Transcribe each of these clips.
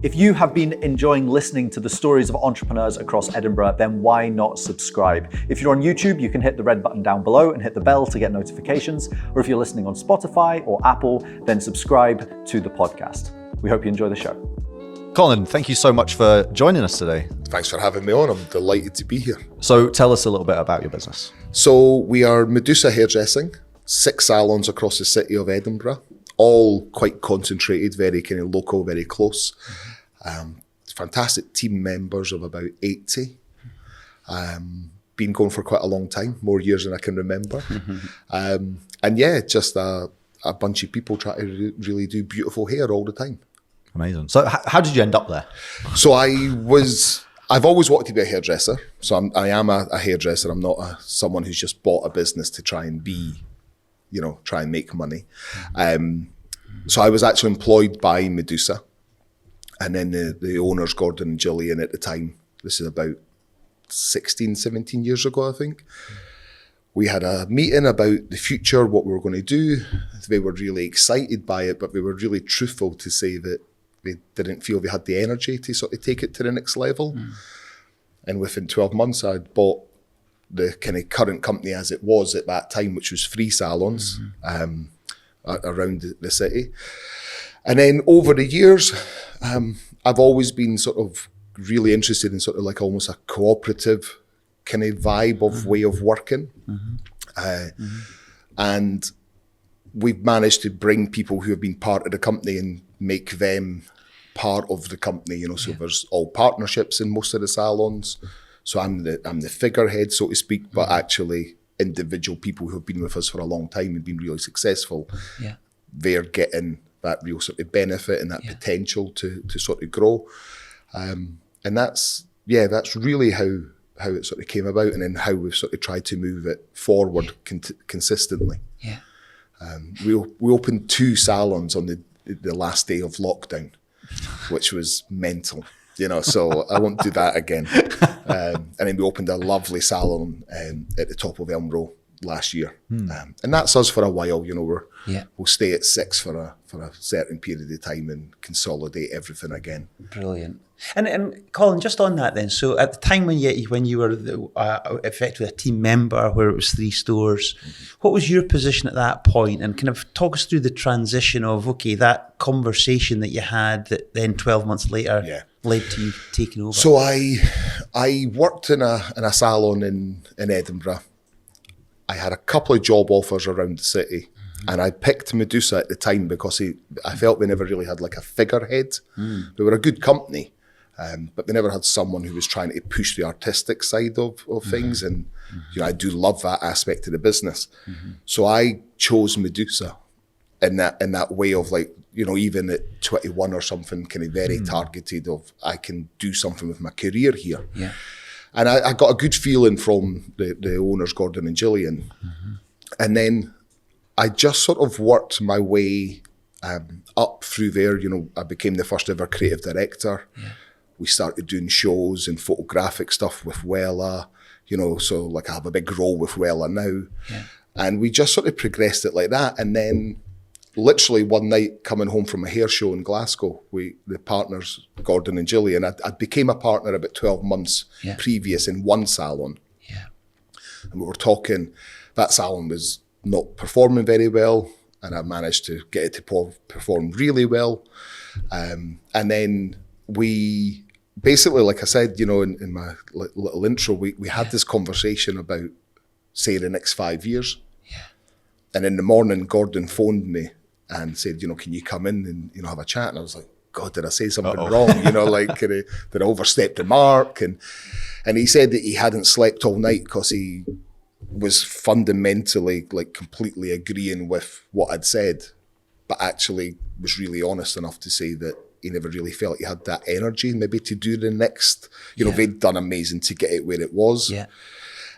If you have been enjoying listening to the stories of entrepreneurs across Edinburgh, then why not subscribe? If you're on YouTube, you can hit the red button down below and hit the bell to get notifications. Or if you're listening on Spotify or Apple, then subscribe to the podcast. We hope you enjoy the show. Colin, thank you so much for joining us today. Thanks for having me on. I'm delighted to be here. So tell us a little bit about your business. So we are Medusa Hairdressing, 6 salons across the city of Edinburgh, all quite concentrated, very kind of local, very close. Fantastic team members of about 80. Been going for quite a long time, more years than I can remember. And yeah, just a bunch of people trying to really do beautiful hair all the time. Amazing. So how did you end up there? So I've always wanted to be a hairdresser. So I am a hairdresser. I'm not someone who's just bought a business to try and try and make money. So I was actually employed by Medusa. And then the owners, Gordon and Gillian at the time, this is about 16, 17 years ago, I think. We had a meeting about the future, what we were going to do. They were really excited by it, but they were really truthful to say that they didn't feel they had the energy to sort of take it to the next level. And within 12 months, I'd bought the kind of current company as it was at that time, which was 3 salons around the city. And then over the years, I've always been sort of really interested in sort of like almost a cooperative kind of vibe of way of working. And we've managed to bring people who have been part of the company and make them part of the company, so there's all partnerships in most of the salons. So I'm the figurehead, so to speak, but actually individual people who have been with us for a long time and been really successful, they're getting that real sort of benefit and that potential to sort of grow. And that's really how it sort of came about, and then how we've sort of tried to move it forward consistently. We opened 2 salons on the last day of lockdown, which was mental, so I won't do that again. And then we opened a lovely salon at the top of Elm Row last year. And that's us for a while, we'll stay at 6 for a certain period of time and consolidate everything again. Brilliant. And Colin, just on that then, so at the time when you were effectively a team member where it was 3 stores, what was your position at that point? And kind of talk us through the transition of, that conversation that you had that then 12 months later led to you taking over. So I worked in a salon in Edinburgh. I had a couple of job offers around the city, and I picked Medusa at the time because I felt they never really had like a figurehead. They were a good company, but they never had someone who was trying to push the artistic side of things. And I do love that aspect of the business. So I chose Medusa in that way of like, even at 21 or something, kind of very targeted of, I can do something with my career here. And I got a good feeling from the owners, Gordon and Gillian. And then I just sort of worked my way up through there. I became the first ever creative director. We started doing shows and photographic stuff with Wella, so like I have a big role with Wella now. And we just sort of progressed it like that. And then literally one night coming home from a hair show in Glasgow, the partners, Gordon and Gillian, I became a partner about 12 months previous in one salon. And we were talking, that salon was not performing very well, and I managed to get it to perform really well. And then we basically, like I said, in my little intro, we had this conversation about, say, the next 5 years. And in the morning, Gordon phoned me and said, can you come in and, have a chat? And I was like, God, did I say something wrong? Did I overstep the mark? And he said that he hadn't slept all night because he was fundamentally like completely agreeing with what I'd said, but actually was really honest enough to say that he never really felt he had that energy maybe to do the next, they'd done amazing to get it where it was.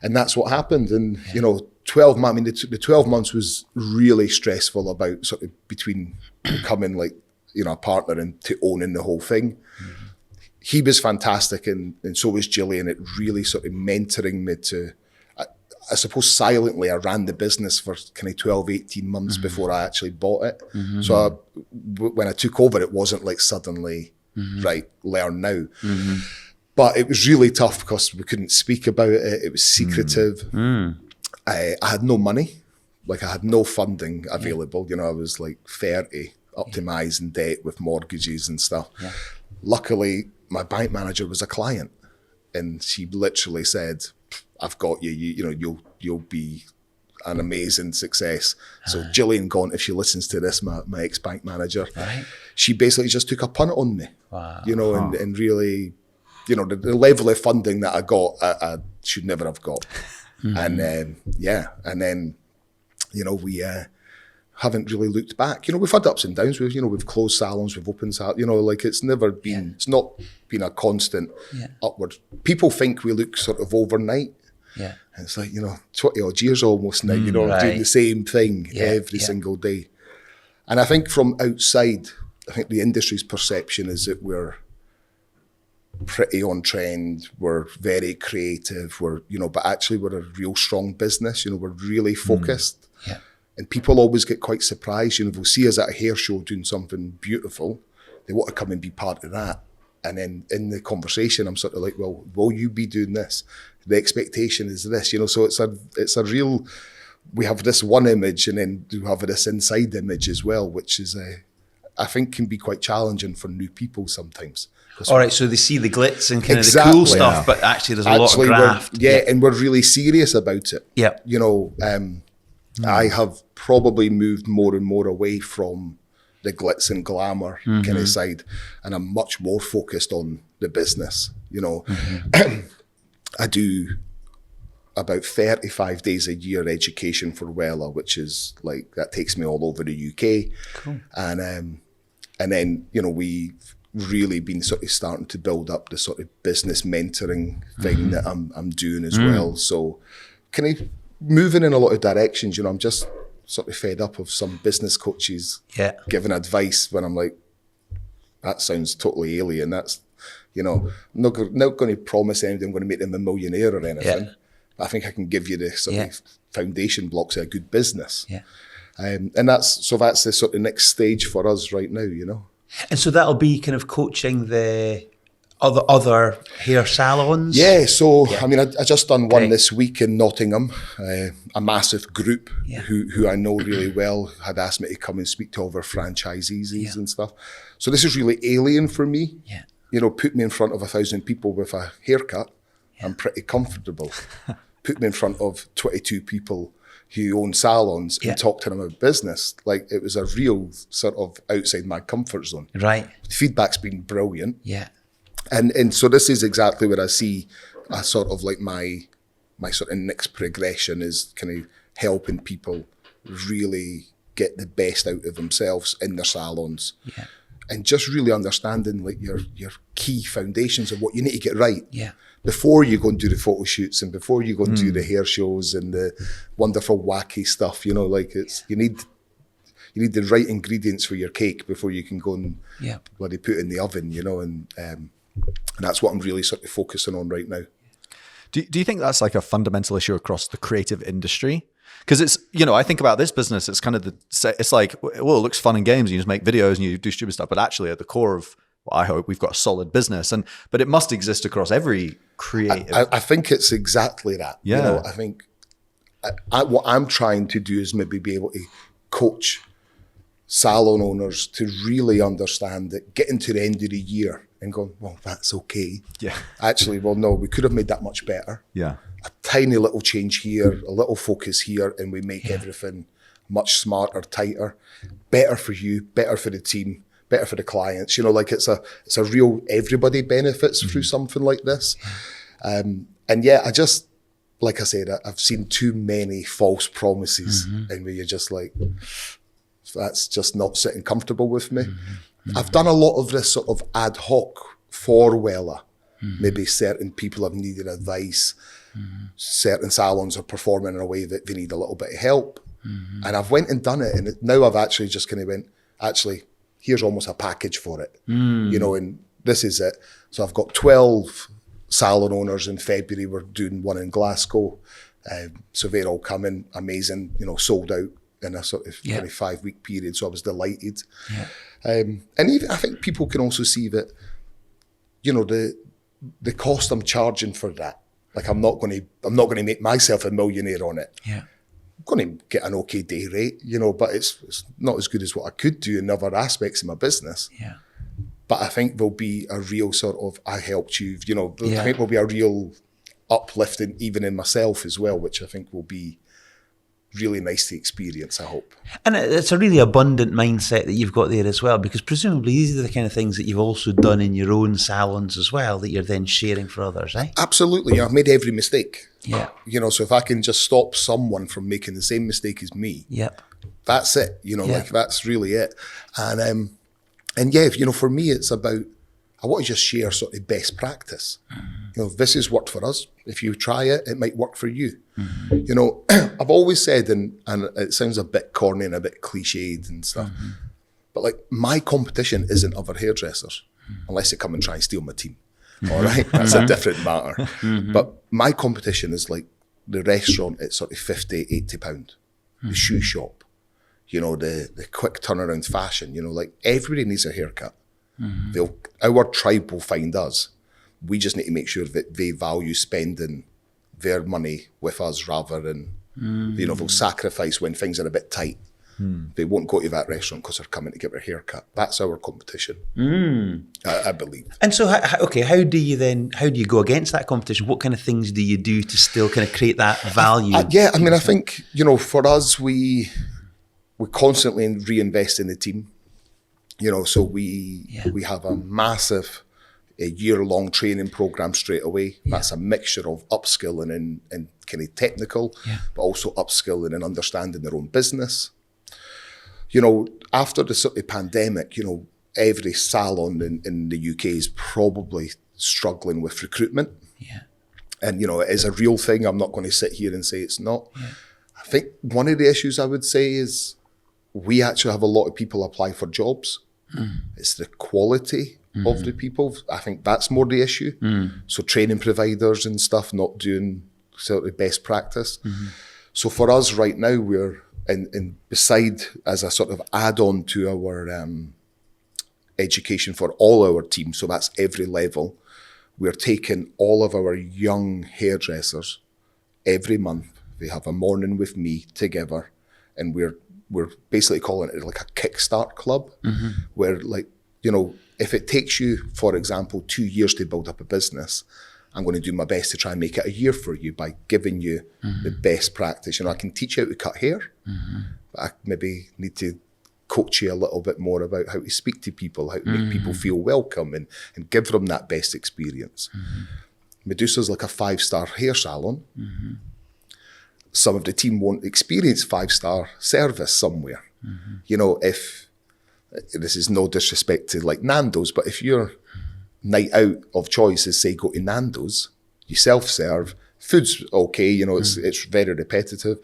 And that's what happened. And, 12 months, I mean, the 12 months was really stressful about sort of between becoming like, a partner and to owning the whole thing. He was fantastic, and so was Gillian. It really sort of mentoring me to, I suppose silently, I ran the business for kind of 12, 18 months before I actually bought it. So when I took over, it wasn't like suddenly right, learn now. But it was really tough because we couldn't speak about it. It was secretive. I had no money. Like, I had no funding available. You know, I was like 30, up to my eyes in debt with mortgages and stuff. Luckily, my bank manager was a client, and she literally said, I've got you. You know, you'll be an amazing success. So Gillian Gaunt, if she listens to this, my ex-bank manager, she basically just took a punt on me. You know, and really, you know, the level of funding that I got, I should never have got. And then, you know, we haven't really looked back. You know, we've had ups and downs. We've closed salons, we've opened salons. You know, like, it's never been, it's not been a constant upward. People think we look sort of overnight. And it's like, you know, 20 odd years almost now, you know, doing the same thing every single day. And I think from outside, I think the industry's perception is that we're pretty on trend, we're very creative, but actually we're a real strong business, you know, we're really focused. And people always get quite surprised, you know, they'll see us at a hair show doing something beautiful, they want to come and be part of that. And then in the conversation, I'm sort of like, well, will you be doing this? The expectation is this, you know, so it's a real, we have this one image and then we have this inside image as well, which is, I think can be quite challenging for new people sometimes. All right, so they see the glitz and kind of the cool stuff, but actually there's a lot of graft. And we're really serious about it. You know, I have probably moved more and more away from the glitz and glamour kind of side, and I'm much more focused on the business, you know. I do about 35 days a year education for Wella, which is like, that takes me all over the UK. And then, you know, we've really been sort of starting to build up the sort of business mentoring thing that I'm doing as well. So kind of moving in a lot of directions, you know. I'm just sort of fed up of some business coaches giving advice when I'm like, that sounds totally alien. That's, you know, I'm not going to promise anything, I'm going to make them a millionaire or anything. I think I can give you the sort of foundation blocks of a good business. And that's the sort of next stage for us right now, you know. And so that'll be kind of coaching the other hair salons? I mean, I just done one this week in Nottingham. A massive group who I know really well had asked me to come and speak to all their franchisees and stuff. So this is really alien for me. You know, put me in front of 1,000 people with a haircut, I'm pretty comfortable. Put me in front of 22 people who own salons and talk to them about business. Like, it was a real sort of outside my comfort zone. The feedback's been brilliant. And so this is exactly where I see a sort of like my sort of next progression is kind of helping people really get the best out of themselves in their salons. And just really understanding like your key foundations of what you need to get right. Before you go and do the photo shoots and before you go and do the hair shows and the wonderful wacky stuff, you know, like it's, you need the right ingredients for your cake before you can go and bloody put it in the oven, you know, and that's what I'm really sort of focusing on right now. Do you think that's like a fundamental issue across the creative industry? Because it's, you know, I think about this business, it's kind of it's like, well, it looks fun in games and you just make videos and you do stupid stuff, but actually at the core of, well, I hope we've got a solid business, but it must exist across every creative. I think it's exactly that. You know, I think what I'm trying to do is maybe be able to coach salon owners to really understand that getting to the end of the year and going, well, that's okay. Actually, well, no, we could have made that much better. A tiny little change here, a little focus here, and we make everything much smarter, tighter, better for you, better for the team, better for the clients. You know, like it's a real, everybody benefits through something like this. And I just, like I said, I've seen too many false promises and where you're just like, that's just not sitting comfortable with me. I've done a lot of this sort of ad hoc for Wella. Maybe certain people have needed advice. Certain salons are performing in a way that they need a little bit of help. And I've went and done it. And now I've actually just kind of went, actually, here's almost a package for it. You know, and this is it. So I've got 12 salon owners in February. We're doing one in Glasgow. So they're all coming, amazing, you know, sold out in a sort of Yeah. 5-week period. So I was delighted. Yeah. And even I think people can also see that, you know, the cost I'm charging for that. Like I'm not going to make myself a millionaire on it. Yeah. I'm going to get an okay day rate, you know, but it's not as good as what I could do in other aspects of my business. Yeah. But I think there'll be a real sort of, I helped you, you know, Yeah. I think there'll be a real uplifting even in myself as well, which I think will be really nice to experience, I hope. And it's a really abundant mindset that you've got there as well, because presumably these are the kind of things that you've also done in your own salons as well, that you're then sharing for others, eh? Absolutely. I've made every mistake. Yeah. You know, so if I can just stop someone from making the same mistake as me, Yep. that's it. You know, Yeah. like that's really it. And yeah, you know, for me, it's about, I want to just share sort of best practice. You know, this has worked for us. If you try it, it might work for you. You know, I've always said, and it sounds a bit corny and a bit cliched and stuff, but like my competition isn't other hairdressers, unless they come and try and steal my team. All right, that's a different matter. But my competition is like the restaurant at sort of £50, £80, the shoe shop, you know, the quick turnaround fashion, you know, like everybody needs a haircut. Our tribe will find us. We just need to make sure that they value spending their money with us rather than, you know, they'll sacrifice when things are a bit tight. They won't go to that restaurant because they're coming to get their haircut. That's our competition, I believe. And so, how do you go against that competition? What kind of things do you do to still kind of create that value? Yeah, I mean, I think, you know, for us, we constantly reinvest in the team. You know, so we have a massive year-long training program straight away. That's a mixture of upskilling and kind of technical, but also upskilling and understanding their own business. You know, after the sort of pandemic, you know, every salon in the UK is probably struggling with recruitment. Yeah. And, you know, it is a real thing. I'm not going to sit here and say it's not. I think one of the issues I would say is we actually have a lot of people apply for jobs. It's the quality of the people. I think that's more the issue. So training providers and stuff not doing sort of best practice. So for us right now, we're in beside as a sort of add-on to our education for all our teams, so that's every level, we're taking all of our young hairdressers every month. They have a morning with me together, and we're basically calling it like a kickstart club, where, like, you know, if it takes you, for example, 2 years to build up a business, I'm going to do my best to try and make it a year for you by giving you the best practice. You know, I can teach you how to cut hair, but I maybe need to coach you a little bit more about how to speak to people, how to make people feel welcome and give them that best experience. Medusa's like a 5-star hair salon. Some of the team won't experience 5-star service somewhere. You know, if, this is no disrespect to like Nando's, but if your night out of choice is, say, go to Nando's, you self-serve, food's okay, you know, it's very repetitive.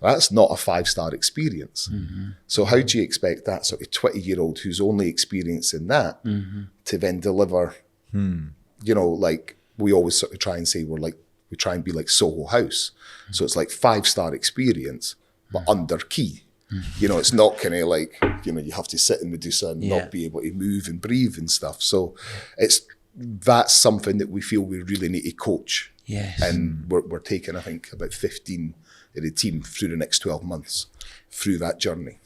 That's not a 5-star experience. So how do you expect that sort of 20-year-old who's only experiencing that to then deliver, you know, like we always sort of try and say, we try and be like Soho House. So it's like 5-star experience, but under key. You know, it's not kind of like, you know, you have to sit in Medusa and not be able to move and breathe and stuff. So that's something that we feel we really need to coach. Yes. And we're taking, I think, about 15 of the team through the next 12 months through that journey.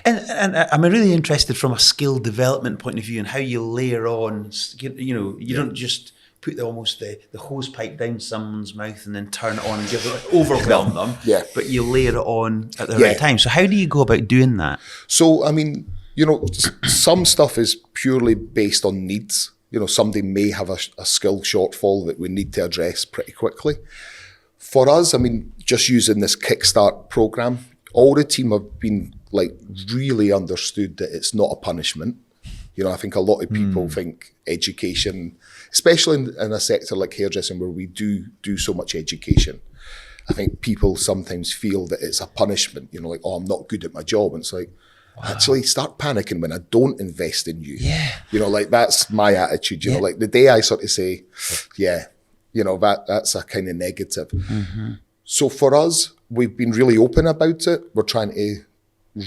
And I'm really interested from a skill development point of view and how you layer on, you know, you don't just put the hose pipe down someone's mouth and then turn it on and overwhelm them, but you layer it on at the right time. So how do you go about doing that? So, I mean, you know, some stuff is purely based on needs. You know, somebody may have a skill shortfall that we need to address pretty quickly. For us, I mean, just using this Kickstart program, all the team have been like really understood that it's not a punishment. You know, I think a lot of people think education, especially in a sector like hairdressing where we do so much education, I think people sometimes feel that it's a punishment, you know, like, oh, I'm not good at my job. And it's like, actually start panicking when I don't invest in you. You know, like that's my attitude, you know, like the day I sort of say, you know, that's a kind of negative. So for us, we've been really open about it. We're trying to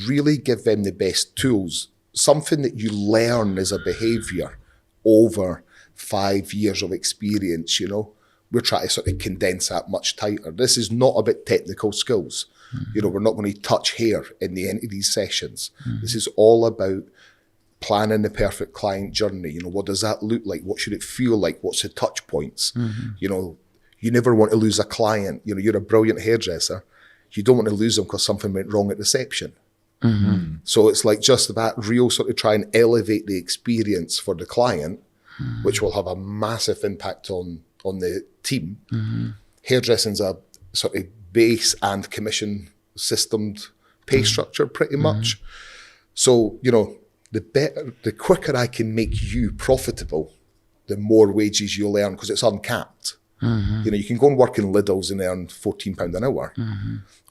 really give them the best tools, something that you learn as a behaviour over 5 years of experience, you know. We're trying to sort of condense that much tighter. This is not about technical skills. You know, we're not going to touch hair in the end of these sessions. This is all about planning the perfect client journey. You know, what does that look like? What should it feel like? What's the touch points? You know, you never want to lose a client. You know, you're a brilliant hairdresser. You don't want to lose them because something went wrong at reception. So it's like just that real sort of try and elevate the experience for the client, which will have a massive impact on the team. Hairdressing's a sort of base and commission systemed pay structure pretty much. So, you know, the quicker I can make you profitable, the more wages you'll earn because it's uncapped. You know, you can go and work in Lidl's and earn £14 an hour,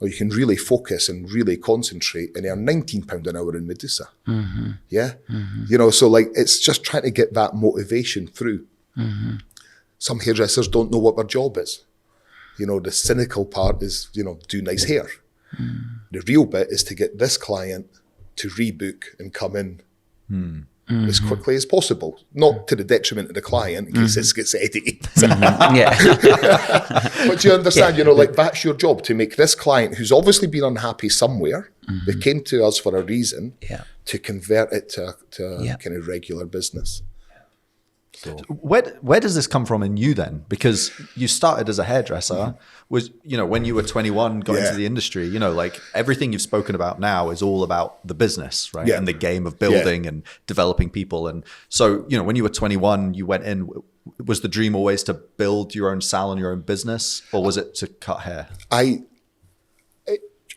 or you can really focus and really concentrate and earn £19 an hour in Medusa. Yeah, you know, so like it's just trying to get that motivation through. Some hairdressers don't know what their job is. You know, the cynical part is, you know, do nice hair. The real bit is to get this client to rebook and come in as quickly as possible, not to the detriment of the client in case this gets edgy. But you understand, you know, like that's your job, to make this client who's obviously been unhappy somewhere, they came to us for a reason, to convert it to kind of regular business. So. Where does this come from in you then? Because you started as a hairdresser, was, you know, when you were 21, got into the industry, you know, like everything you've spoken about now is all about the business, right? And the game of building and developing people. And so, you know, when you were 21, you went in, was the dream always to build your own salon, your own business, or was it to cut hair?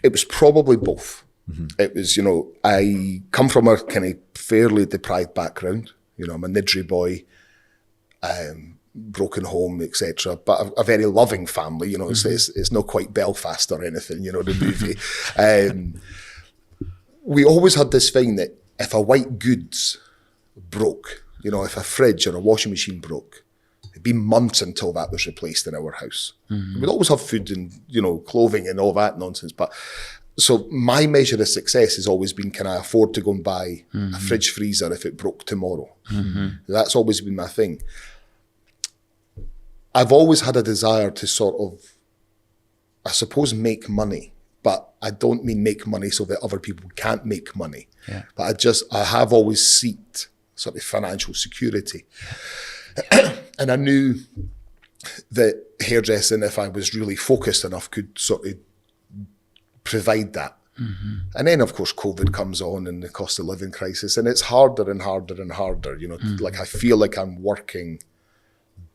It was probably both. It was, you know, I come from a kind of fairly deprived background. You know, I'm a Nidri boy. Broken home, etc., but a very loving family. You know, it's not quite Belfast or anything. You know, the movie. We always had this thing that if a white goods broke, you know, if a fridge or a washing machine broke, it'd be months until that was replaced in our house. We'd always have food and, you know, clothing and all that nonsense. But so my measure of success has always been, can I afford to go and buy a fridge freezer if it broke tomorrow? That's always been my thing. I've always had a desire to sort of, I suppose, make money, but I don't mean make money so that other people can't make money. But I have always sought sort of financial security. And I knew that hairdressing, if I was really focused enough, could sort of provide that. And then, of course, COVID comes on and the cost of living crisis, and it's harder and harder and harder. You know, like I feel like I'm working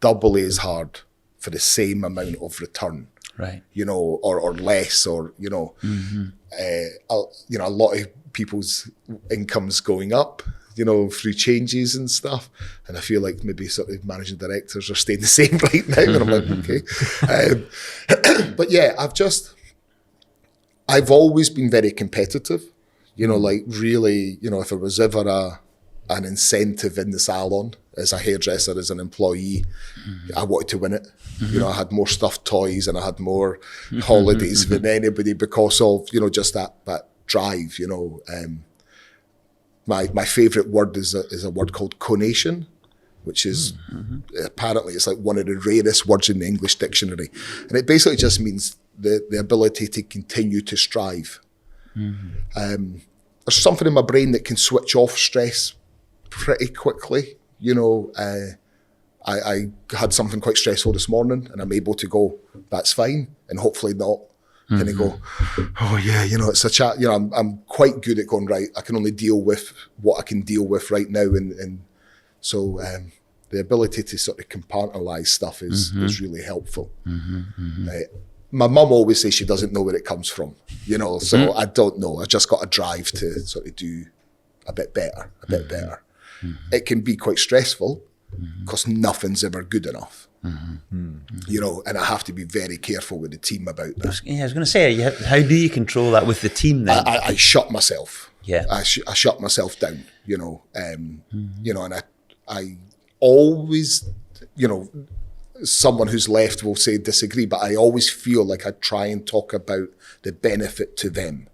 doubly as hard for the same amount of return, right? You know, or less, or you know, you know, a lot of people's incomes going up, you know, through changes and stuff, and I feel like maybe sort of managing directors are staying the same right now, and I'm like, okay, but yeah, I've always been very competitive, you know, like really, you know, if there was ever an incentive in the salon as a hairdresser, as an employee, I wanted to win it. You know, I had more stuffed toys and I had more holidays than anybody because of, you know, just that drive, you know. My favourite word is a word called conation, which is apparently it's like one of the rarest words in the English dictionary. And it basically just means the ability to continue to strive. There's something in my brain that can switch off stress pretty quickly. You know, I had something quite stressful this morning and I'm able to go, that's fine, and hopefully not. Kind of go, oh yeah, you know, it's a chat. You know, I'm quite good at going, right, I can only deal with what I can deal with right now. And so the ability to sort of compartmentalize stuff is really helpful. My mum always says she doesn't know where it comes from, you know, so I don't know. I just got a drive to sort of do a bit better. It can be quite stressful because nothing's ever good enough, you know, and I have to be very careful with the team about that. I was going to say, how do you control that with the team then? I shut myself. Yeah. I shut myself down, you know, you know, and I always, you know, someone who's left will say disagree, but I always feel like I try and talk about the benefit to them.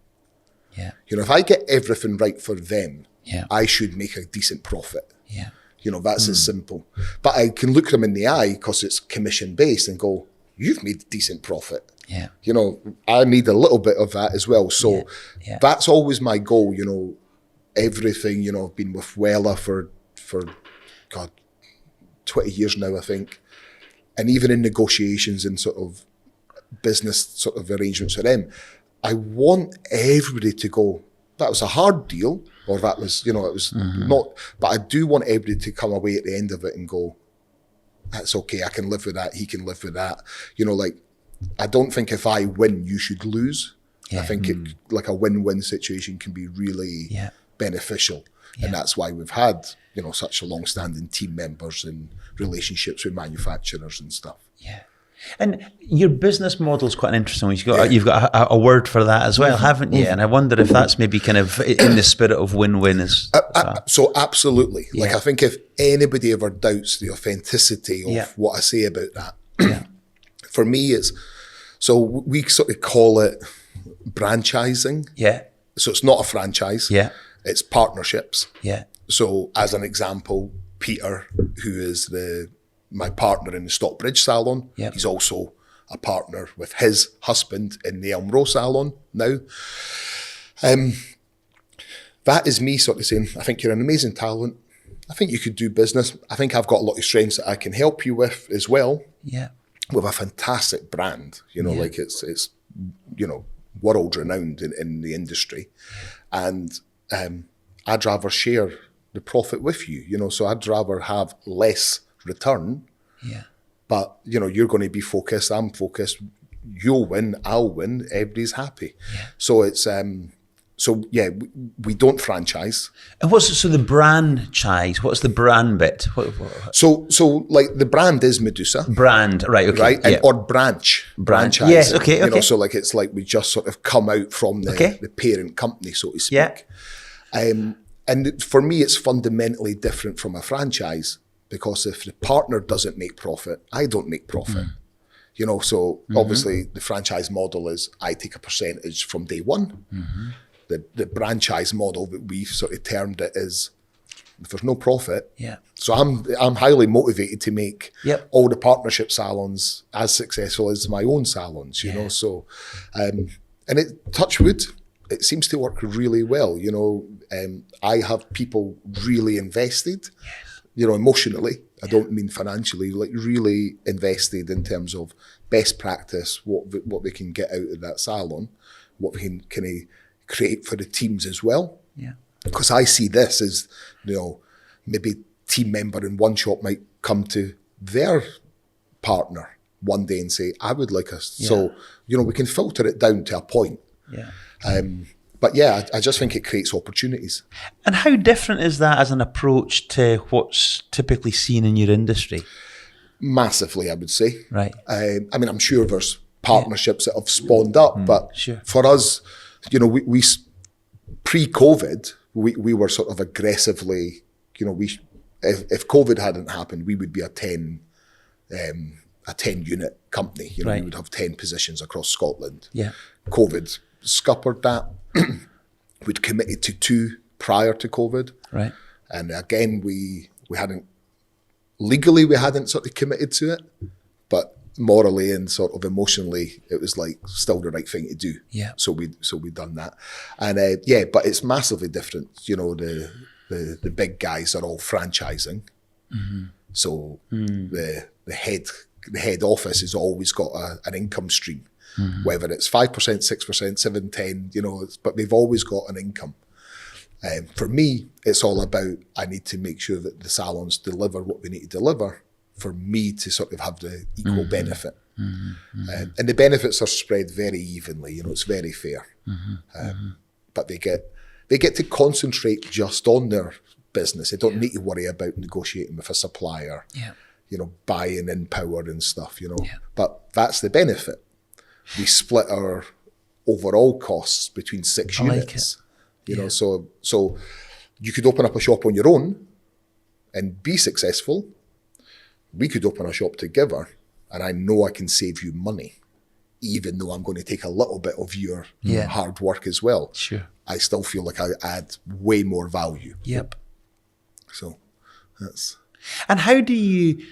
Yeah. You know, if I get everything right for them, Yeah. I should make a decent profit. Yeah. You know, that's as simple. But I can look them in the eye because it's commission based and go, you've made a decent profit. Yeah. You know, I need a little bit of that as well. So Yeah. that's always my goal, you know, everything, you know, I've been with Wella for God, 20 years now, I think. And even in negotiations and sort of business sort of arrangements with them, I want everybody to go, that was a hard deal, or that was, you know, it was not, but I do want everybody to come away at the end of it and go, that's okay, I can live with that, he can live with that. You know, like, I don't think if I win, you should lose. Yeah. I think it, like a win-win situation can be really beneficial. Yeah. And that's why we've had, you know, such a long-standing team members and relationships with manufacturers and stuff. Yeah. And your business model is quite an interesting one. You've got a word for that as well, haven't you? And I wonder if that's maybe kind of in the spirit of win-win. So absolutely. Like, I think if anybody ever doubts the authenticity of what I say about that, for me it's, so we sort of call it brandchising. Yeah. So it's not a franchise. Yeah. It's partnerships. Yeah. So as an example, Peter, who is my partner in the Stockbridge salon, he's also a partner with his husband in the Elm Row salon now. That is me sort of saying, I think you're an amazing talent. I think you could do business. I think I've got a lot of strengths that I can help you with as well. Yeah. With a fantastic brand, you know, like it's you know, world renowned in the industry. And I'd rather share the profit with you, you know, so I'd rather have less return. Yeah. But, you know, you're going to be focused, I'm focused, you'll win, I'll win, everybody's happy. Yeah. So it's, we don't franchise. And so the Brandchise, what's the brand bit? So like the brand is Medusa. Brand, right, okay. Right, and, or Brandchise. Yes, okay. You know, so like it's like we just sort of come out from the parent company, so to speak. Yeah. And for me, it's fundamentally different from a franchise, because if the partner doesn't make profit, I don't make profit. You know, so obviously the franchise model is I take a percentage from day one. The Brandchise model that we've sort of termed it is, if there's no profit, so I'm highly motivated to make all the partnership salons as successful as my own salons, you know. So, and it, touch wood, it seems to work really well. You know, I have people really invested, you know, emotionally. I don't mean financially, like really invested in terms of best practice, what they can get out of that salon, what we can kind of create for the teams as well. Yeah. Because I see this as, you know, maybe team member in one shop might come to their partner one day and say, I would like us. So, you know, we can filter it down to a point. Yeah. But yeah, I just think it creates opportunities. And how different is that as an approach to what's typically seen in your industry? Massively, I would say. Right. I mean, I'm sure there's partnerships that have spawned up, but for us, you know, we pre-COVID, we were sort of aggressively, you know, if COVID hadn't happened, we would be a 10 unit company. You know, we would have 10 positions across Scotland. Yeah. COVID scuppered that. We'd committed to 2 prior to COVID. Right. And again, we hadn't, legally we hadn't sort of committed to it, but morally and sort of emotionally, it was like still the right thing to do. Yeah. So we done that. And but it's massively different. You know, the big guys are all franchising. So the head office has always got an income stream. Whether it's 5%, 6%, 7, 10, you know, but they've always got an income. For me, it's all about, I need to make sure that the salons deliver what they need to deliver for me to sort of have the equal benefit. And the benefits are spread very evenly, you know, it's very fair. But they get to concentrate just on their business. They don't need to worry about negotiating with a supplier, you know, buying in power and stuff, you know. But that's the benefit. We split our overall costs between 6 units. You know, so you could open up a shop on your own and be successful. We could open a shop together, and I know I can save you money, even though I'm going to take a little bit of your hard work as well. Sure. I still feel like I add way more value. Yep. So that's. And how do you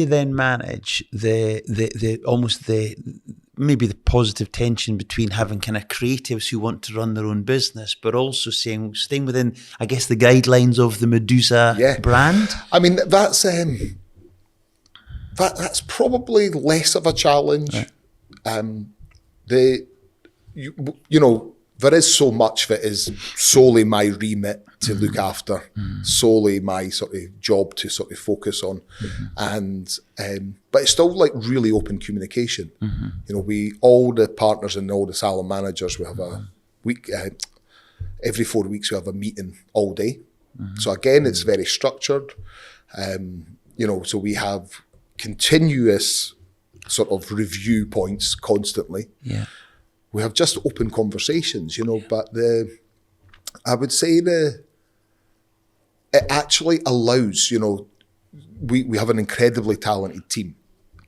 then manage the almost the maybe the positive tension between having kind of creatives who want to run their own business, but also staying within, I guess, the guidelines of the Medusa brand? I mean, that's probably less of a challenge. Right. You know, there is so much that is solely my remit to look after, solely my sort of job to sort of focus on, and but it's still like really open communication. You know, all the partners and all the salon managers, we have a week every 4 weeks we have a meeting all day. So again, it's very structured. You know, so we have continuous sort of review points constantly. Yeah. We have just open conversations, you know, but I would say it actually allows, you know, we have an incredibly talented team,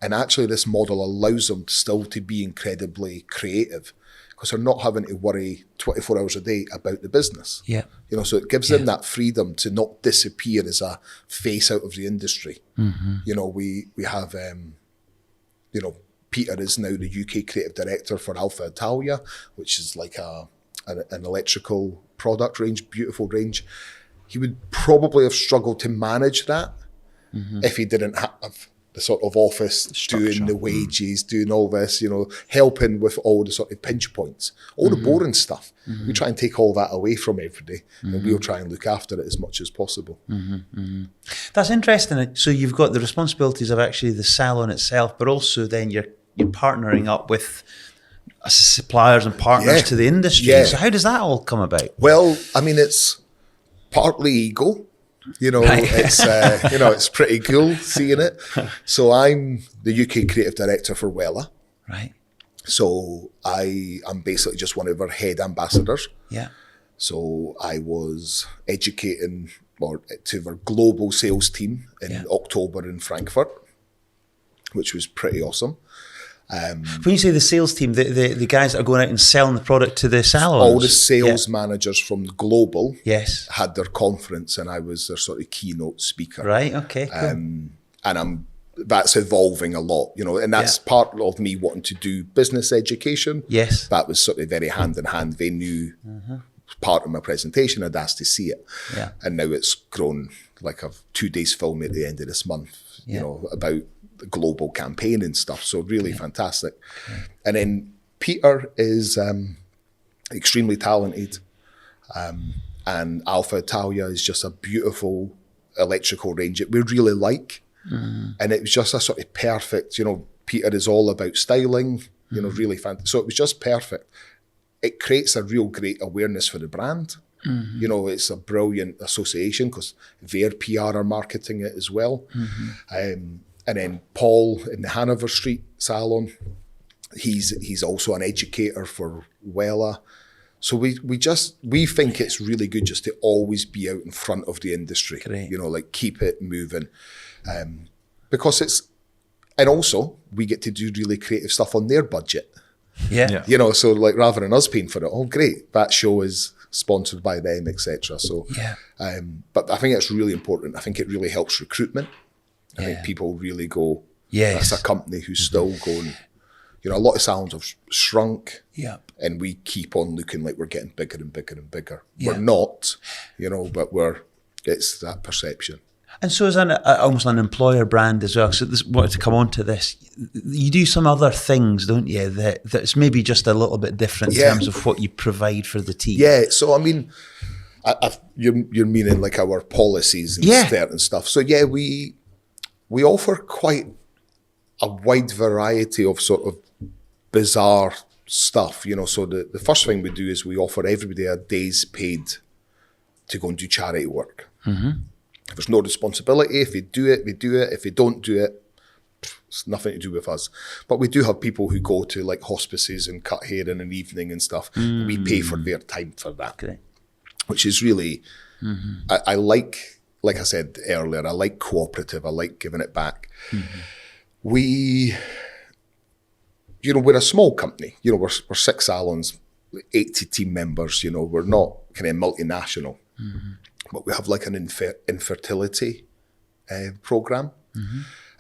and actually this model allows them still to be incredibly creative because they're not having to worry 24 hours a day about the business. Yeah. You know, so it gives them that freedom to not disappear as a face out of the industry. You know, we have, you know, Peter is now the UK Creative Director for Alpha Italia, which is like an electrical product range, beautiful range. He would probably have struggled to manage that if he didn't have the sort of office doing the wages, doing all this, you know, helping with all the sort of pinch points, all the boring stuff. We try and take all that away from everybody, and we'll try and look after it as much as possible. That's interesting. So you've got the responsibilities of actually the salon itself, but also then you're partnering up with suppliers and partners to the industry. So how does that all come about? Well, I mean, it's partly ego. You know, it's you know, it's pretty cool seeing it. So I'm the UK Creative Director for Wella. Right. So I'm basically just one of our head ambassadors. Yeah. So I was educating to our global sales team in October in Frankfurt, which was pretty awesome. When you say the sales team, the guys that are going out and selling the product to the salons? All the sales managers from global had their conference, and I was their sort of keynote speaker. Right, okay, cool. And that's evolving a lot, you know, and that's part of me wanting to do business education. Yes. That was sort of very hand in hand. They knew part of my presentation, I'd asked to see it. Yeah. And now it's grown, like I've 2 days film at the end of this month, you know, about the global campaign and stuff. So really fantastic. And then Peter is extremely talented. And Alpha Italia is just a beautiful electrical range that we really like. And it was just a sort of perfect, you know, Peter is all about styling, you know, really fantastic. So it was just perfect. It creates a real great awareness for the brand. You know, it's a brilliant association because their PR are marketing it as well. And then Paul in the Hanover Street salon, he's also an educator for Wella. So we think it's really good just to always be out in front of the industry. Great. You know, like keep it moving. Because and also we get to do really creative stuff on their budget. Yeah. You know, so like rather than us paying for it, oh great, that show is sponsored by them, etc. So but I think it's really important. I think it really helps recruitment. I think people really go, that's a company who's still going, you know, a lot of salons have shrunk and we keep on looking like we're getting bigger and bigger and bigger. We're not, you know, but it's that perception. And so as almost an employer brand as well, so wanted to come on to this, you do some other things, don't you, that's maybe just a little bit different in terms of what you provide for the team. Yeah, so I mean, you're meaning like our policies and certain stuff. So yeah, we offer quite a wide variety of sort of bizarre stuff, you know. So the first thing we do is we offer everybody a day's paid to go and do charity work. There's no responsibility. If you do it, we do it. If you don't do it, it's nothing to do with us. But we do have people who go to like hospices and cut hair in an evening and stuff. We pay for their time for that, which is really, I like I said earlier, I like cooperative. I like giving it back. We, you know, we're a small company. You know, we're 6 salons. 80 team members, you know, we're not kind of multinational, but we have like an infertility program.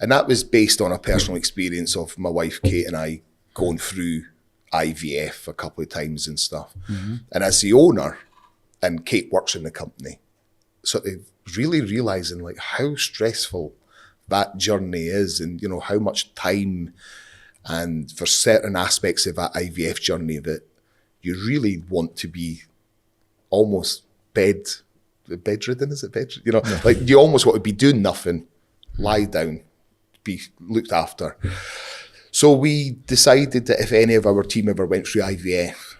And that was based on a personal experience of my wife, Kate, and I going through IVF a couple of times and stuff. And as the owner, and Kate works in the company, sort of really realizing like how stressful that journey is, and, you know, how much time, and for certain aspects of that IVF journey that you really want to be almost bedridden, is it bedridden? You know, like you almost want to be doing nothing, lie down, be looked after. So we decided that if any of our team ever went through IVF,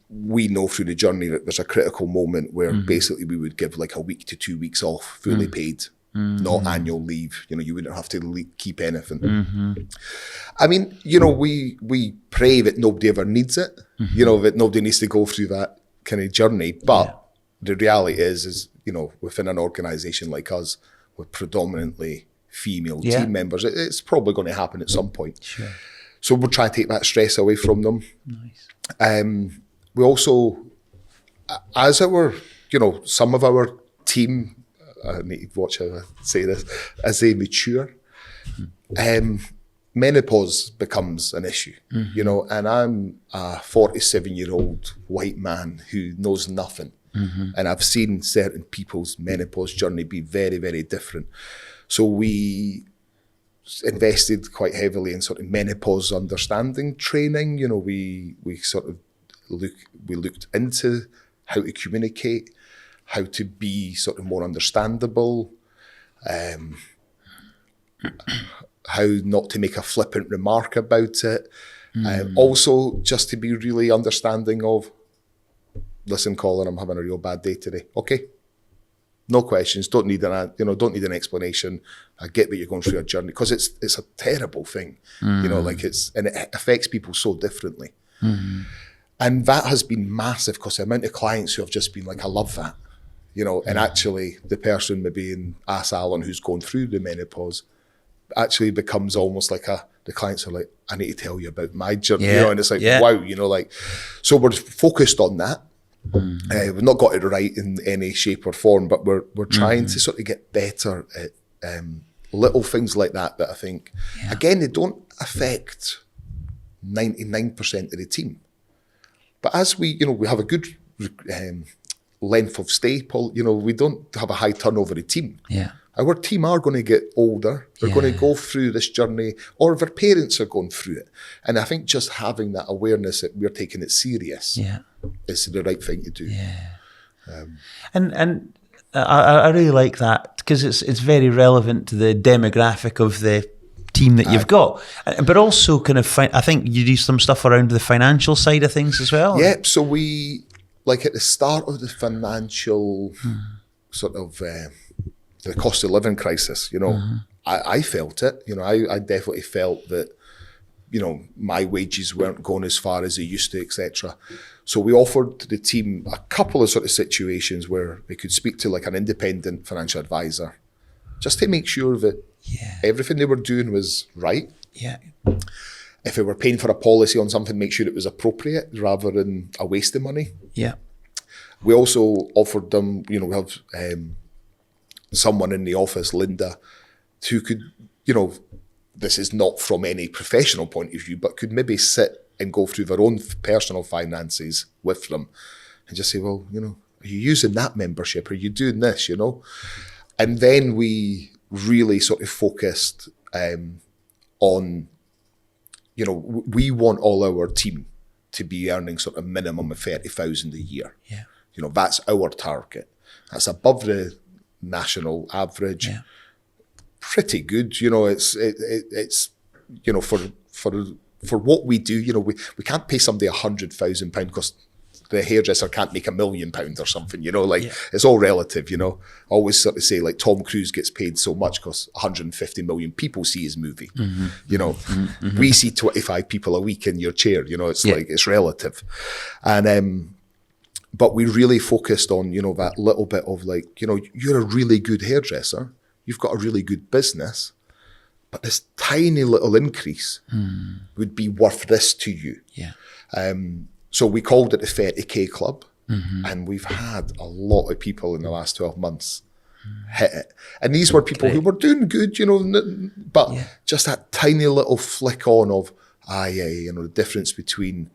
we know through the journey that there's a critical moment where basically we would give like a week to 2 weeks off, fully paid, not annual leave. You know, you wouldn't have to keep anything. I mean, you know, we pray that nobody ever needs it, you know, that nobody needs to go through that kind of journey. But the reality is, you know, within an organisation like us, with predominantly female team members, it's probably going to happen at some point. Sure. So we're trying to take that stress away from them. Nice. We also, as our, you know, some of our team, I need to watch how I say this, as they mature, menopause becomes an issue, you know, and I'm a 47-year-old white man who knows nothing. And I've seen certain people's menopause journey be very, very different. So we invested quite heavily in sort of menopause understanding training. You know, we sort of looked into how to communicate, how to be sort of more understandable, how not to make a flippant remark about it. Also, just to be really understanding of, listen, Colin, I'm having a real bad day today. Okay, no questions. Don't need an explanation. I get that you're going through a journey, because it's a terrible thing, you know, like and it affects people so differently. And that has been massive, because the amount of clients who have just been like, I love that, you know, and actually the person maybe in a salon who's going through the menopause actually becomes almost like the clients are like, I need to tell you about my journey, you know, and it's like, wow, you know, like, so we're focused on that. We've not got it right in any shape or form, but we're trying to sort of get better at little things like that I think, again, they don't affect 99% of the team. But as we, you know, we have a good length of stay, Paul, you know, we don't have a high turnover of team. Our team are going to get older. They're going to go through this journey, or their parents are going through it. And I think just having that awareness that we're taking it serious is the right thing to do. And I really like that, because it's very relevant to the demographic of the team that you've got, but also kind of I think you do some stuff around the financial side of things as well. So we, like at the start of the financial sort of the cost of living crisis, you know, I felt it, you know, I definitely felt that, you know, my wages weren't going as far as they used to, etc. So we offered the team a couple of sort of situations where they could speak to like an independent financial advisor, just to make sure that everything they were doing was right. If they were paying for a policy on something, make sure it was appropriate rather than a waste of money. We also offered them, you know, we have someone in the office, Linda, who could, you know, this is not from any professional point of view, but could maybe sit and go through their own personal finances with them and just say, well, you know, are you using that membership? Are you doing this, you know? And then we really sort of focused on, you know, we want all our team to be earning sort of minimum of 30,000 a year. You know, that's our target. That's above the national average. Pretty good, you know. It's you know, for what we do, you know, we can't pay somebody £100,000 because the hairdresser can't make £1 million or something, you know, like it's all relative, you know. I always sort of say like Tom Cruise gets paid so much because 150 million people see his movie, you know. We see 25 people a week in your chair, you know, it's like, it's relative. And but we really focused on, you know, that little bit of like, you know, you're a really good hairdresser, you've got a really good business, but this tiny little increase would be worth this to you. So we called it the 30K Club, and we've had a lot of people in the last 12 months hit it. And these were people who were doing good, but just that tiny little flick on of, the difference between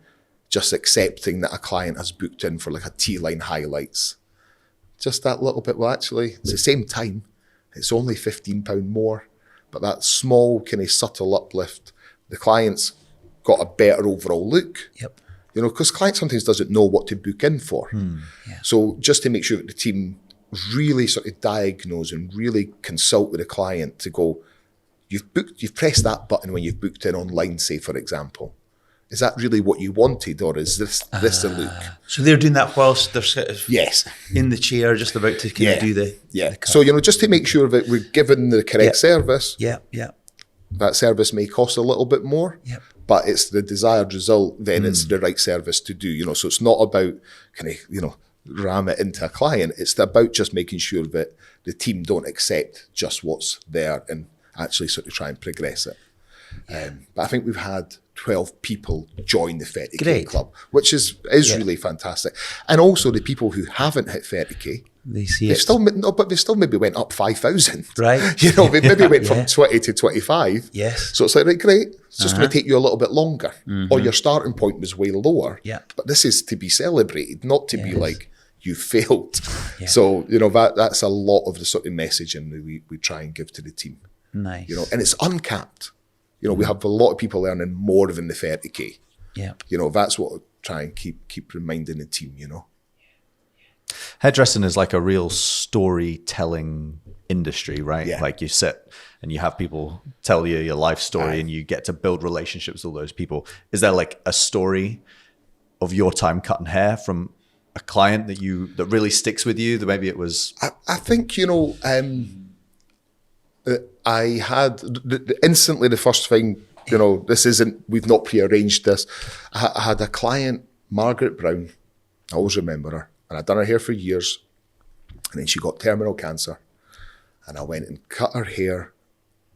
just accepting that a client has booked in for like a T-line highlights. Just that little bit, well, actually, it's the same time. It's only £15 more, but that small kind of subtle uplift, the client's got a better overall look. Yep. Because client sometimes doesn't know what to book in for. So just to make sure that the team really sort of diagnose and really consult with the client to go, you've pressed that button when you've booked in online, say, for example. Is that really what you wanted, or is this the look? So they're doing that whilst they're sort of Yes. in the chair, just about to kind of do the cut. So, just to make sure that we're given the correct service, that service may cost a little bit more, but it's the desired result, then it's the right service to do, so it's not about kind of, ram it into a client. It's about just making sure that the team don't accept just what's there and actually sort of try and progress it. But I think we've had 12 people join the 30K Club, which is really fantastic. And also the people who haven't hit 30K, they see they've still maybe went up 5,000. Right. They maybe went from 20 to 25. Yes. So it's like, right, great. It's just going to take you a little bit longer. Or your starting point was way lower. Yeah. But this is to be celebrated, not to be like, you failed. So, that's a lot of the sort of messaging that we try and give to the team. Nice. And it's uncapped. We have a lot of people earning more than the 30K. Yeah. That's what I try and keep reminding the team, Hairdressing is like a real storytelling industry, right? Yeah. Like you sit and you have people tell you your life story and you get to build relationships with all those people. Is there like a story of your time cutting hair from a client that really sticks with you? That maybe it was... I think, I had instantly the first thing, we've not prearranged this. I had a client, Margaret Brown, I always remember her, and I'd done her hair for years, and then she got terminal cancer, and I went and cut her hair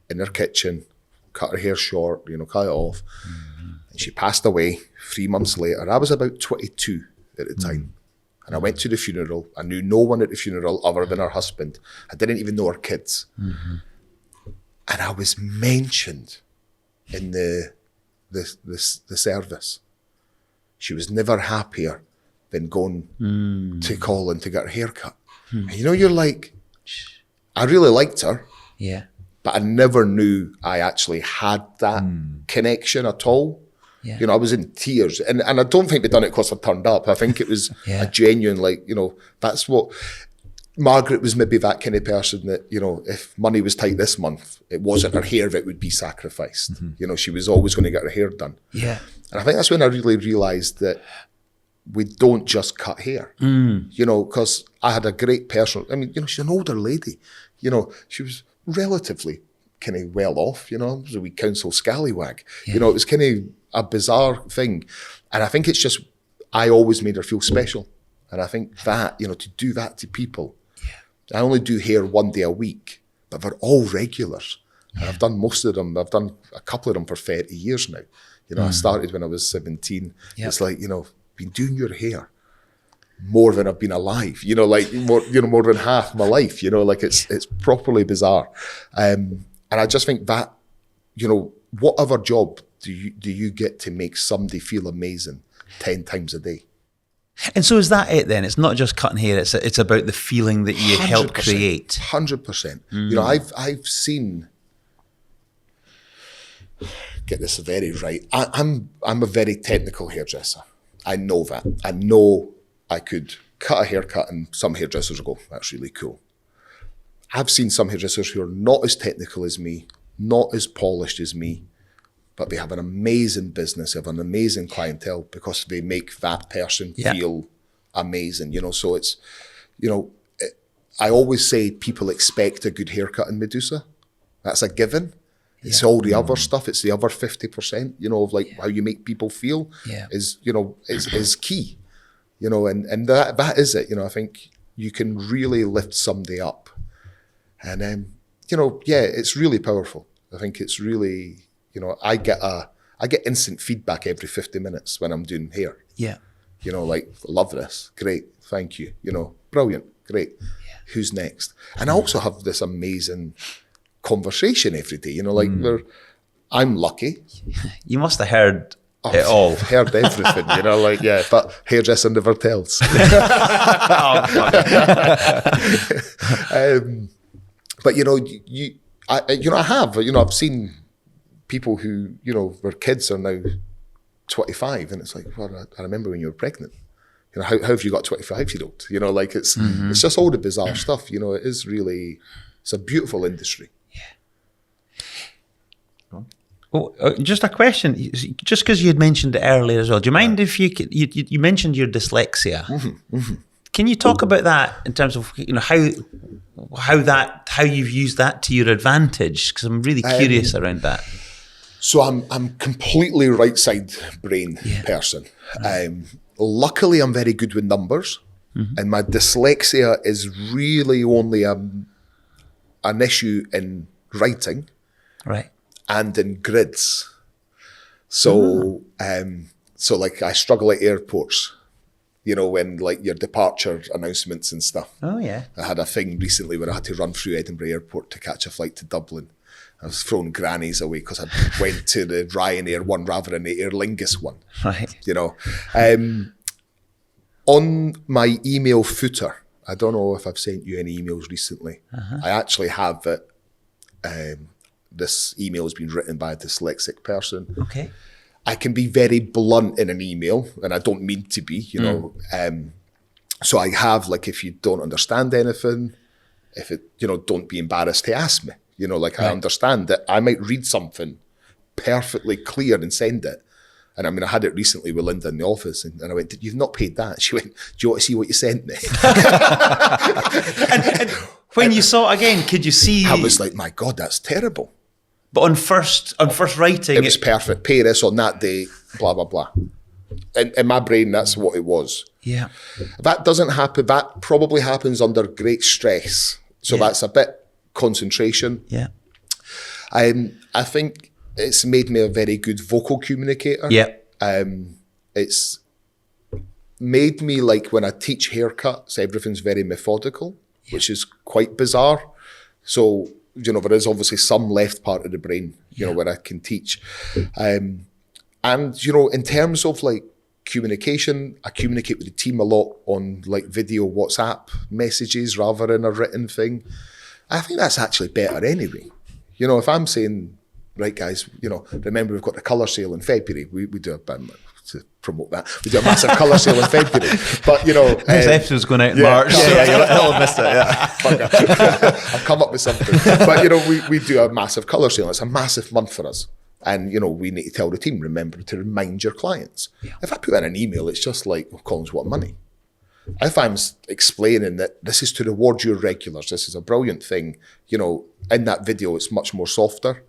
in her kitchen, cut her hair short, cut it off, and she passed away 3 months later. I was about 22 at the time. And I went to the funeral. I knew no one at the funeral other than her husband. I didn't even know her kids. And I was mentioned in the service. She was never happier than going to Colin to get her hair cut. And you're like, I really liked her. Yeah. But I never knew I actually had that connection at all. Yeah. I was in tears. And I don't think they done it because I turned up. I think it was a genuine, that's what... Margaret was maybe that kind of person that, if money was tight this month, it wasn't her hair that would be sacrificed. She was always going to get her hair done. Yeah. And I think that's when I really realised that we don't just cut hair. Because I had a great person. I mean, she's an older lady. She was relatively kind of well off, it was a wee council scallywag. It was kind of a bizarre thing. And I think it's just, I always made her feel special. And I think that, to do that to people, I only do hair 1 day a week, but they're all regulars. And I've done most of them. I've done a couple of them for 30 years now. I started when I was 17. It's like, been doing your hair more than I've been alive, more than half my life, it's properly bizarre. And I just think that, whatever job do you get to make somebody feel amazing 10 times a day? And so is that it then? It's not just cutting hair, it's about the feeling that you help create. 100%. I've seen, get this very right, I'm a very technical hairdresser. I know that. I know I could cut a haircut and some hairdressers will go, that's really cool. I've seen some hairdressers who are not as technical as me, not as polished as me, but they have an amazing business, they have an amazing clientele because they make that person feel amazing, So it's, I always say people expect a good haircut in Medusa. That's a given. It's all the other stuff. It's the other 50%, of like how you make people feel is, is key, and that is it. I think you can really lift somebody up and, it's really powerful. I think it's really, I get instant feedback every 50 minutes when I'm doing hair. Yeah. You know, like, love this, great, thank you. You know, brilliant, great. Who's next? And I also have this amazing conversation every day. You know, like I'm lucky. You must have heard it all. I've heard everything, you know, like, yeah, but hairdresser never tells. But, you know, I've seen people who, you know, were kids are now 25, and it's like, well, I remember when you were pregnant. You know, how have you got 25-year-old? You know, like it's just all the bizarre stuff. You know, it's a beautiful industry. Well, just a question, just because you had mentioned it earlier as well. Do you mind if you mentioned your dyslexia? Can you talk about that in terms of, you know, how you've used that to your advantage? Because I'm really curious around that. So I'm completely right side brain person. Luckily, I'm very good with numbers, and my dyslexia is really only an issue in writing, right, and in grids. So, so like I struggle at airports. You know, when like your departure announcements and stuff. Oh yeah. I had a thing recently where I had to run through Edinburgh Airport to catch a flight to Dublin. I was throwing grannies away because I went to the Ryanair one rather than the Aer Lingus one. Right. You know, on my email footer, I don't know if I've sent you any emails recently. I actually have it. This email has been written by a dyslexic person. Okay. I can be very blunt in an email, and I don't mean to be, you know. So I have, like, if you don't understand anything, don't be embarrassed to ask me. You know, like, I understand that I might read something perfectly clear and send it. And I mean, I had it recently with Linda in the office, and I went, "You've not paid that." She went, "Do you want to see what you sent me?" and when you saw it again, could you see? I was like, "My God, that's terrible." But on first writing, it was perfect. Pay this on that day, blah blah blah. In my brain, that's what it was. Yeah. That doesn't happen. That probably happens under great stress. So that's a bit concentration. Yeah. I think it's made me a very good vocal communicator. Yeah. It's made me, like, when I teach haircuts, everything's very methodical, which is quite bizarre. So, you know, there is obviously some left part of the brain, you know, where I can teach. And, you know, in terms of, like, communication, I communicate with the team a lot on, like, video WhatsApp messages rather than a written thing. I think that's actually better anyway. You know, if I'm saying, right, guys, you know, remember we've got the colour sale in February. We do a bit to promote that. We do a massive colour sale in February. But, you know... This episode's going out in March. You'll have missed it, I've come up with something. But, you know, we do a massive colour sale. It's a massive month for us. And, you know, we need to tell the team, remember to remind your clients. Yeah. If I put in an email, it's just like, well, Colin's what money? If I'm explaining that this is to reward your regulars, this is a brilliant thing, you know, in that video, it's much more softer.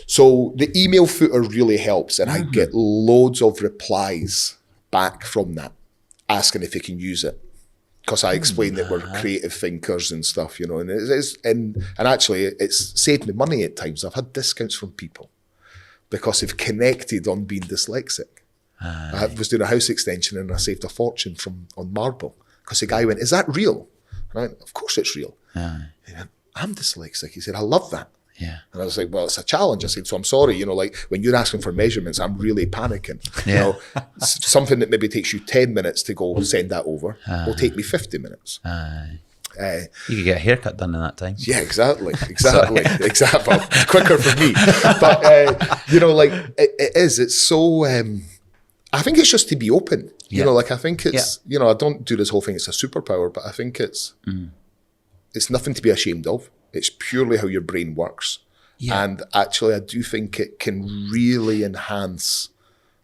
So the email footer really helps, and I get loads of replies back from that, asking if they can use it. Because I explain that we're creative thinkers and stuff, you know, and actually it's saved me money at times. I've had discounts from people because they've connected on being dyslexic. I was doing a house extension and I saved a fortune on marble because the guy went, "Is that real?" And I went, "Of course it's real." He went, "I'm dyslexic." He said, "I love that." Yeah. And I was like, "Well, it's a challenge." I said, "So I'm sorry, you know, like when you're asking for measurements, I'm really panicking. You know, something that maybe takes you 10 minutes to go send that over will take me 50 minutes. You could get a haircut done in that time. Yeah, exactly. Quicker for me. But, you know, like it's so... I think it's just to be open, you know, like I think it's, you know, I don't do this whole thing, it's a superpower, but I think it's nothing to be ashamed of. It's purely how your brain works. Yeah. And actually, I do think it can really enhance,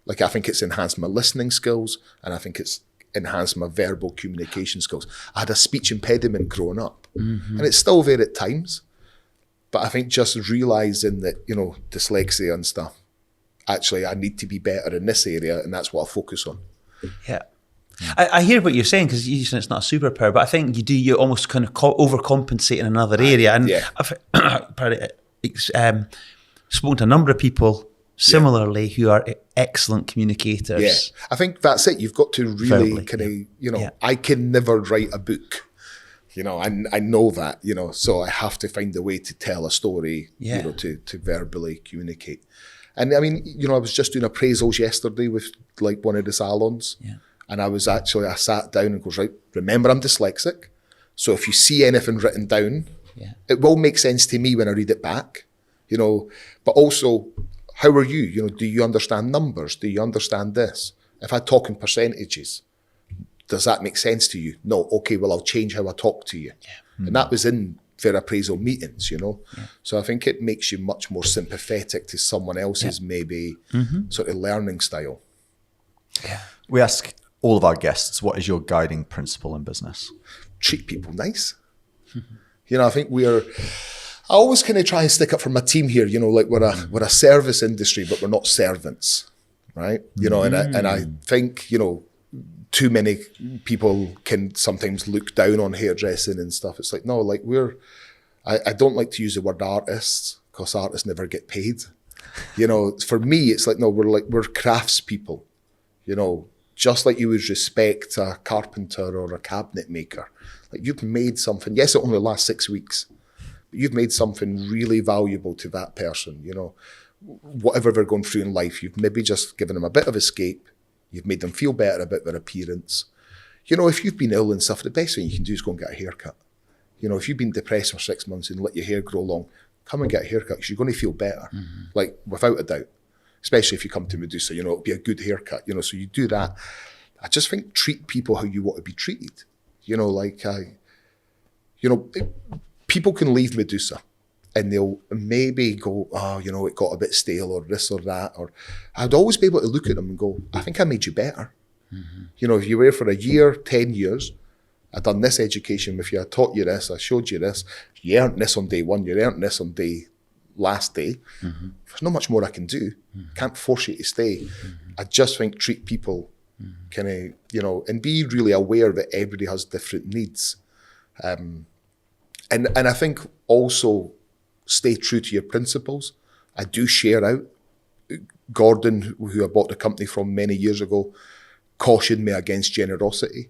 like I think it's enhanced my listening skills, and I think it's enhanced my verbal communication skills. I had a speech impediment growing up, and it's still there at times, but I think just realising that, you know, dyslexia and stuff, actually, I need to be better in this area, and that's what I'll focus on. Yeah. I hear what you're saying, because you said it's not a superpower, but I think you almost kind of overcompensate in another area. And I've spoken to a number of people similarly who are excellent communicators. Yeah, I think that's it. You've got to really Verbally, kind of, you know, Yeah. I can never write a book. You know, I know that, you know, so I have to find a way to tell a story, Yeah. you know, to verbally communicate. And I mean, you know, I was just doing appraisals yesterday with like one of the salons. Yeah. And I sat down and goes, right, remember I'm dyslexic. So if you see anything written down, Yeah. it will make sense to me when I read it back, you know, but also, how are you? You know, do you understand numbers? Do you understand this? If I talk in percentages, does that make sense to you? No. Okay, well, I'll change how I talk to you. Yeah. And that was in their appraisal meetings, you know. Yeah. So I think it makes you much more sympathetic to someone else's maybe sort of learning style. Yeah. We ask all of our guests, what is your guiding principle in business? Treat people nice. You know, I think I always kind of try and stick up for my team here, you know, like we're a service industry, but we're not servants, right? You know, and I think, you know, too many people can sometimes look down on hairdressing and stuff. It's like, no, like I don't like to use the word artists because artists never get paid. You know, for me, it's like, no, we're craftspeople, you know, just like you would respect a carpenter or a cabinet maker. Like you've made something, yes, it only lasts 6 weeks, but you've made something really valuable to that person, you know, whatever they're going through in life, you've maybe just given them a bit of escape. You've made them feel better about their appearance. You know, if you've been ill and stuff, the best thing you can do is go and get a haircut. You know, if you've been depressed for 6 months and let your hair grow long, come and get a haircut because you're going to feel better, like without a doubt. Especially if you come to Medusa, you know, it'll be a good haircut, you know, so you do that. I just think treat people how you want to be treated. You know, like, you know, people can leave Medusa and they'll maybe go, oh, you know, it got a bit stale or this or that. Or I'd always be able to look at them and go, I think I made you better. You know, if you were for a year, 10 years, I done this education with you, I taught you this, I showed you this, you earned this on day one, you earned this on last day. There's not much more I can do. Can't force you to stay. I just think treat people kind of, you know, and be really aware that everybody has different needs. And I think also stay true to your principles. I do share out. Gordon, who I bought the company from many years ago, cautioned me against generosity.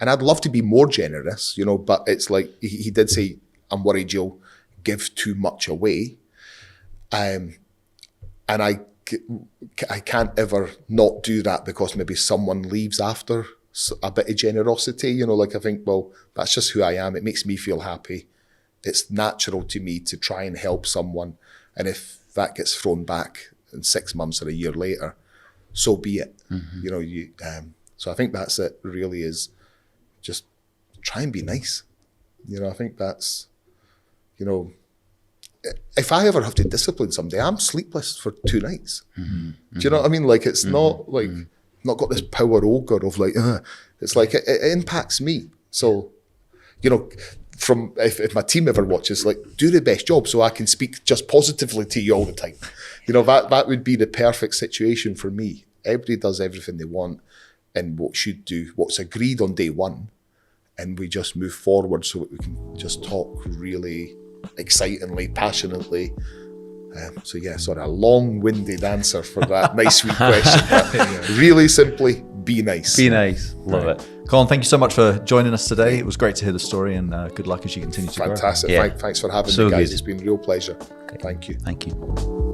And I'd love to be more generous, you know, but it's like, he did say, I'm worried you'll give too much away. And I can't ever not do that because maybe someone leaves after a bit of generosity, you know, like I think, well, that's just who I am. It makes me feel happy. It's natural to me to try and help someone. And if that gets thrown back in 6 months or a year later, so be it. You know, so I think that's it, really, is just try and be nice. You know, I think that's, you know, if I ever have to discipline somebody, I'm sleepless for 2 nights. Do you know what I mean? Like, it's not like, not got this power ogre of like, it's like, it impacts me. So, you know, from, if my team ever watches, like, do the best job so I can speak just positively to you all the time. You know, that would be the perfect situation for me. Everybody does everything they want and what should do, what's agreed on day one. And we just move forward so that we can just talk really excitingly, passionately. So yeah, sort of a long-winded answer for that nice sweet question. But really simply, be nice. Be nice. Love it. Colin, thank you so much for joining us today. It was great to hear the story, and good luck as you continue to grow. Fantastic. Yeah. Thanks for having So me, guys. good. It's been a real pleasure. Thank you. Thank you.